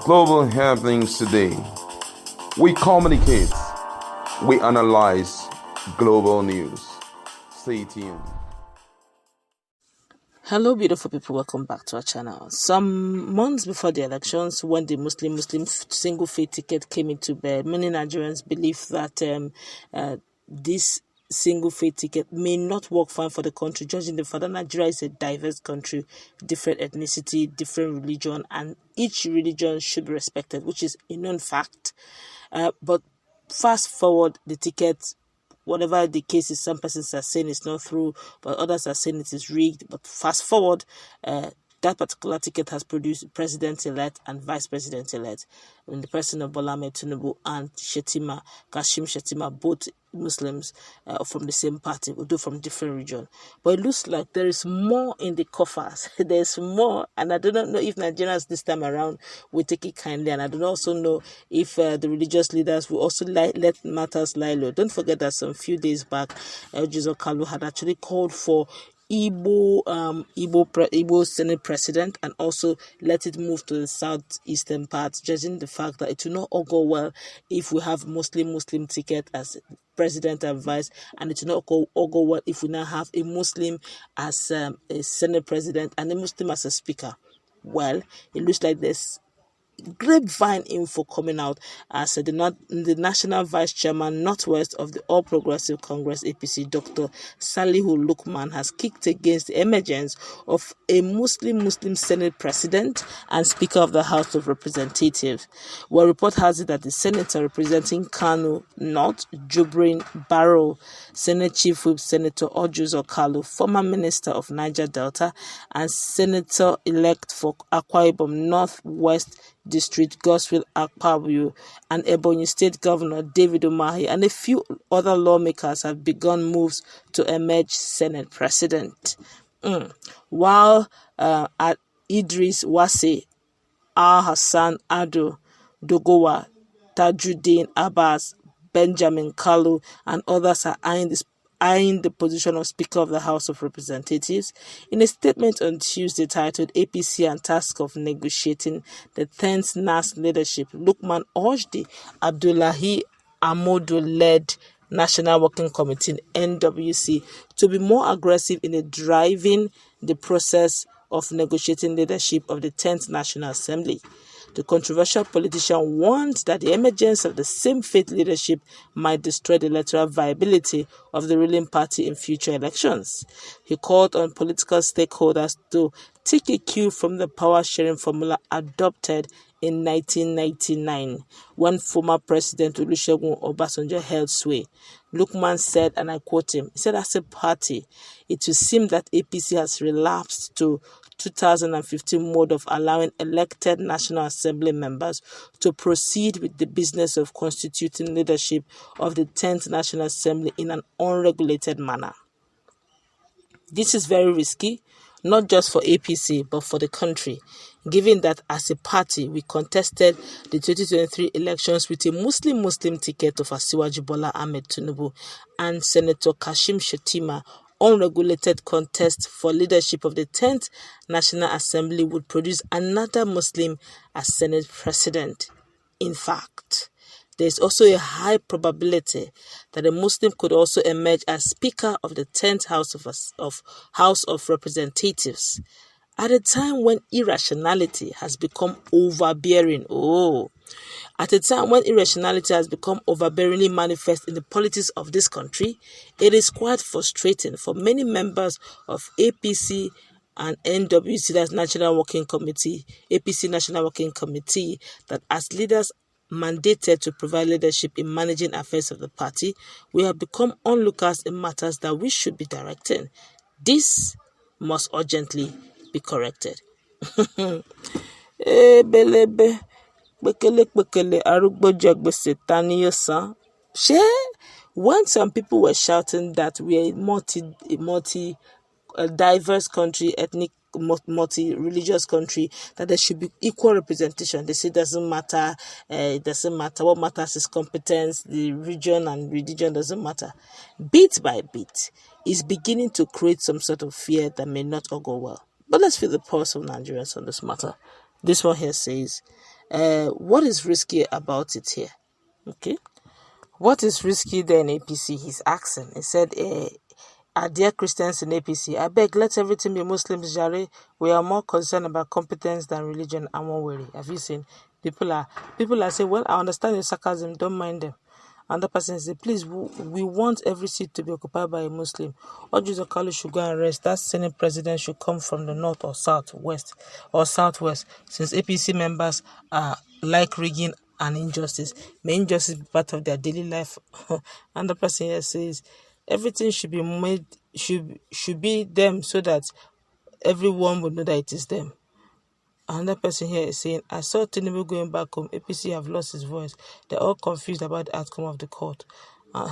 Global happenings today. We communicate, we analyze global news. Stay tuned. Hello, beautiful people. Welcome back to our channel. Some months before the elections, when the Muslim single faith ticket came into bear, many Nigerians believe that this single faith ticket may not work fine for the country, judging the fact that Nigeria is a diverse country, different ethnicity, different religion, and each religion should be respected, which is a known fact. But fast forward, the ticket, whatever the case is, some persons are saying it's not through, but others are saying it is rigged. But fast forward, that particular ticket has produced president-elect and vice president-elect in the person of Bola and Shettima, Shettima, both Muslims from the same party, although from different region. But it looks like there is more in the coffers. There's more, and I do not know if Nigerians this time around will take it kindly, and I do not also know if the religious leaders will also let matters lie low. Don't forget that some few days back, Jizo Kalu had actually called for Igbo Senate President and also let it move to the southeastern part, judging the fact that it will not all go well if we have Muslim ticket as president and vice, and it will not all go well if we now have a Muslim as a Senate President and a Muslim as a Speaker. Well, it looks like there's grapevine info coming out as the National Vice Chairman Northwest of the All Progressive Congress APC, Dr. Salihu Lukman, has kicked against the emergence of a Muslim Senate President and Speaker of the House of Representatives. Well, report has it that the senator representing Kano North, Jubrin Barrow, Senate Chief Whip Senator Ojuzo Kalu, former Minister of Niger Delta, and Senator-elect for Akwa Ibom Northwest District Godswill Akpabio, and Ebonyi State Governor David Umahi, and a few other lawmakers have begun moves to emerge Senate President. While at Idris Wase, Al-Hassan Ado, Dogowa, Tajuddin Abbas, Benjamin Kalu, and others are eyeing the position of Speaker of the House of Representatives. In a statement on Tuesday titled APC and Task of Negotiating the 10th NAS Leadership, Lukman urged the Abdullahi Amodu-led National Working Committee NWC to be more aggressive in driving the process of negotiating leadership of the 10th National Assembly. The controversial politician warned that the emergence of the same faith leadership might destroy the electoral viability of the ruling party in future elections. He called on political stakeholders to take a cue from the power-sharing formula adopted in 1999, when former President Olusegun Obasanjo held sway. Lukman said, and I quote him, he said, as a party, it will seem that APC has relapsed to 2015 mode of allowing elected National Assembly members to proceed with the business of constituting leadership of the 10th National Assembly in an unregulated manner. This is very risky, not just for APC, but for the country, given that as a party, we contested the 2023 elections with a Muslim ticket of Asiwaju Bola Ahmed Tinubu and Senator Kashim Shettima. Unregulated contest for leadership of the 10th National Assembly would produce another Muslim as Senate President. In fact, there is also a high probability that a Muslim could also emerge as Speaker of the 10th House of Representatives. At a time when irrationality has become overbearing, manifest in the politics of this country, it is quite frustrating for many members of APC and NWC, that's National Working Committee, APC National Working Committee, that as leaders mandated to provide leadership in managing affairs of the party, we have become onlookers in matters that we should be directing. This must urgently be corrected. When some people were shouting that we are a multi diverse country, ethnic multi-religious country, that there should be equal representation, they say it doesn't matter. What matters is competence. The region and religion doesn't matter. Bit by bit, is beginning to create some sort of fear that may not all go well. But let's feel the pulse of Nigerians on this matter. This one here says, What is risky about it here? Okay. What is risky there in APC? He's asking. He said, are there Christians in APC? I beg, let everything be Muslims, Jare. We are more concerned about competence than religion. I'm not worried. Have you seen? People are saying, well, I understand your sarcasm. Don't mind them. Another person said, please, we want every seat to be occupied by a Muslim. Ojus Okalu should go and rest. That Senate president should come from the north or southwest, since APC members like rigging and injustice. May injustice be part of their daily life. Another person here says, everything should be made, should be them so that everyone would know that it is them. Another person here is saying, I saw Tinubu going back home. APC have lost his voice. They're all confused about the outcome of the court.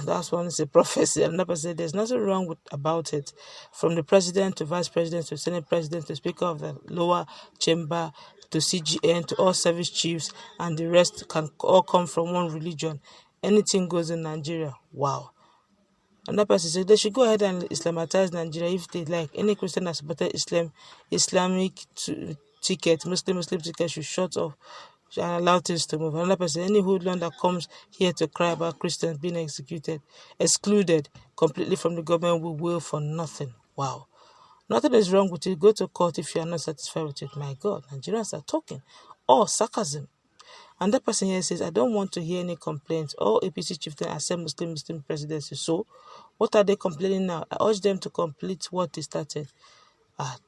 That's one is a prophecy. Another person said, there's nothing wrong about it. From the president to vice president to senate president to speaker of the lower chamber to CGN to all service chiefs and the rest can all come from one religion. Anything goes in Nigeria. Wow. Another person said they should go ahead and Islamatize Nigeria if they like. Any Christian that supported Islamic ticket, Muslim ticket should shut off and allow things to move. Another person, any hoodlum that comes here to cry about Christians being excluded completely from the government will for nothing. Wow. Nothing is wrong with it. Go to court if you are not satisfied with it. My God, Nigerians are talking. Sarcasm. And that person here says, I don't want to hear any complaints. All APC chieftain accept Muslim presidency. So, what are they complaining now? I urge them to complete what they started.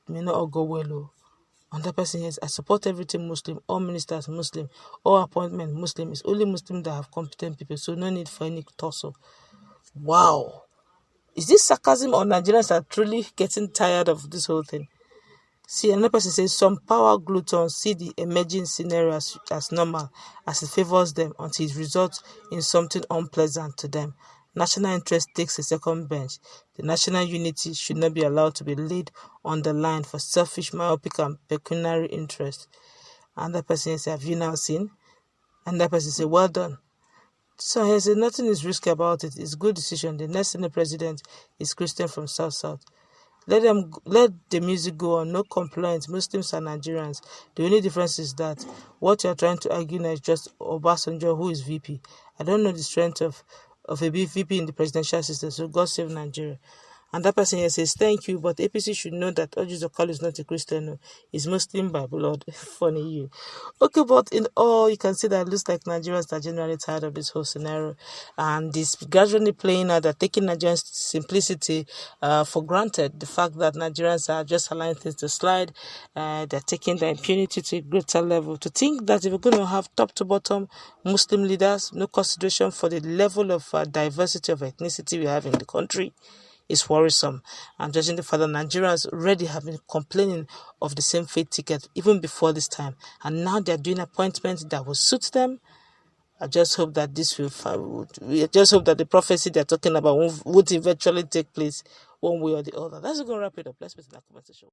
May not all go well. And that person here says, I support everything Muslim. All ministers Muslim. All appointment Muslim. It's only Muslim that have competent people. So, no need for any tussle. Wow. Is this sarcasm or Nigerians are truly getting tired of this whole thing? See, another person says some power gluttons see the emerging scenario as normal, as it favors them until it results in something unpleasant to them. National interest takes a second bench. The national unity should not be allowed to be laid on the line for selfish, myopic, and pecuniary interest. Another person says, have you now seen? Another person says, well done. So he said, nothing is risky about it. It's a good decision. The next Senate president is Christian from South. Let the music go on. No complaints. Muslims are Nigerians. The only difference is that what you are trying to argue now is just Obasanjo, who is VP. I don't know the strength of a VP in the presidential system. So God save Nigeria. And that person here says, thank you, but APC should know that Ojus Okalu is not a Christian. No. He's Muslim by blood. Funny you. Okay, but in all, you can see that it looks like Nigerians are generally tired of this whole scenario. And this gradually playing out, they're taking Nigerians' simplicity for granted. The fact that Nigerians are just allowing things to slide. They're taking their impunity to a greater level. To think that if we're going to have top to bottom Muslim leaders, no consideration for the level of diversity of ethnicity we have in the country, is worrisome. And judging the fact that Nigerians already have been complaining of the same fate ticket even before this time, and now they're doing appointments that will suit them. I just hope that the prophecy they're talking about would eventually take place one way or the other. That's going to wrap it up. Let's put in that comment section.